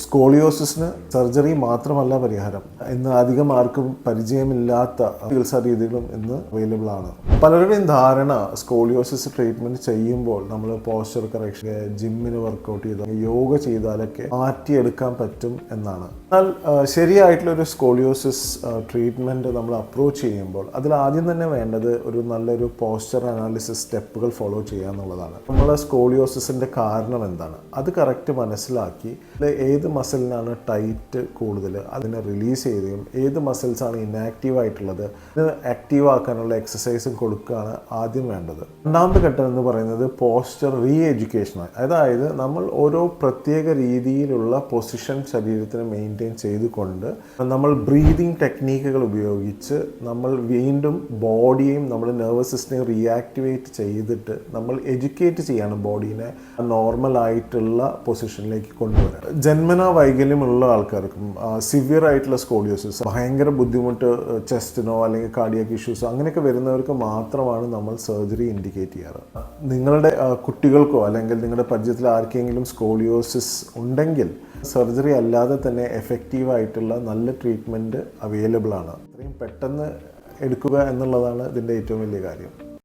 സ്കോളിയോസിന് surgery മാത്രമല്ല പരിഹാരം. ഇന്ന് അധികം ആർക്കും പരിചയമില്ലാത്ത ചികിത്സാ രീതികളും ഇന്ന് അവൈലബിൾ ആണ്. പലരുടെയും ധാരണ സ്കോളിയോസിസ് ട്രീറ്റ്മെന്റ് ചെയ്യുമ്പോൾ നമ്മൾ പോസ്ചർ കറക്ഷൻ, ജിമ്മിന് വർക്കൗട്ട് ചെയ്താൽ, യോഗ ചെയ്താലൊക്കെ മാറ്റിയെടുക്കാൻ പറ്റും എന്നാണ്. എന്നാൽ ശരിയായിട്ടുള്ളൊരു സ്കോളിയോസിസ് ട്രീറ്റ്മെന്റ് നമ്മൾ അപ്രോച്ച് ചെയ്യുമ്പോൾ അതിൽ ആദ്യം തന്നെ വേണ്ടത് ഒരു നല്ലൊരു പോസ്ചർ അനാലിസിസ് സ്റ്റെപ്പുകൾ ഫോളോ ചെയ്യുക എന്നുള്ളതാണ്. നമ്മളെ സ്കോളിയോസിന്റെ കാരണം എന്താണ് അത് കറക്റ്റ് മനസ്സിലാക്കി ഏത് മസിലിനാണ് ടൈറ്റ് കൂടുതൽ അതിനെ റിലീസ് ചെയ്യുകയും ഏത് മസിൽസാണ് ഇനാക്റ്റീവ് ആയിട്ടുള്ളത് ഇത് ആക്റ്റീവ് ആക്കാനുള്ള എക്സസൈസും കൊടുക്കുകയാണ് ആദ്യം വേണ്ടത്. രണ്ടാമത്തെ ഘട്ടം എന്ന് പറയുന്നത് പോസ്ചർ റീ എഡ്യൂക്കേഷനാണ്. അതായത് നമ്മൾ ഓരോ പ്രത്യേക രീതിയിലുള്ള പൊസിഷൻ ശരീരത്തിന് മെയിൻറ്റെയിൻ ചെയ്തുകൊണ്ട് നമ്മൾ ബ്രീതിങ് ടെക്നീക്കുകൾ ഉപയോഗിച്ച് നമ്മൾ വീണ്ടും ബോഡിയെയും നമ്മുടെ നെർവസ് സിസ്റ്റത്തെയും റീആക്ടിവേറ്റ് ചെയ്തിട്ട് നമ്മൾ എഡ്യൂക്കേറ്റ് ചെയ്യാണ് ബോഡീനെ നോർമൽ ആയിട്ടുള്ള പൊസിഷനിലേക്ക് കൊണ്ടുവരാൻ. ജന്മനാ വൈകല്യമുള്ള ആൾക്കാർക്കും സിവിയർ ആയിട്ടുള്ള സ്കോളിയോസിസ്, ഭയങ്കര ബുദ്ധിമുട്ട് ചെസ്റ്റിനോ അല്ലെങ്കിൽ കാർഡിയാക് ഇഷ്യൂസോ അങ്ങനെയൊക്കെ വരുന്നവർക്ക് മാത്രമാണ് നമ്മൾ സർജറി ഇൻഡിക്കേറ്റ് ചെയ്യാറ്. നിങ്ങളുടെ കുട്ടികൾക്കോ അല്ലെങ്കിൽ നിങ്ങളുടെ പരിചയത്തിൽ ആർക്കെങ്കിലും സ്കോളിയോസിസ് ഉണ്ടെങ്കിൽ സർജറി അല്ലാതെ തന്നെ എഫക്റ്റീവായിട്ടുള്ള നല്ല ട്രീറ്റ്മെൻറ്റ് അവൈലബിൾ ആണ്. അത്രയും പെട്ടെന്ന് എടുക്കുക എന്നുള്ളതാണ് ഇതിൻ്റെ ഏറ്റവും വലിയ കാര്യം.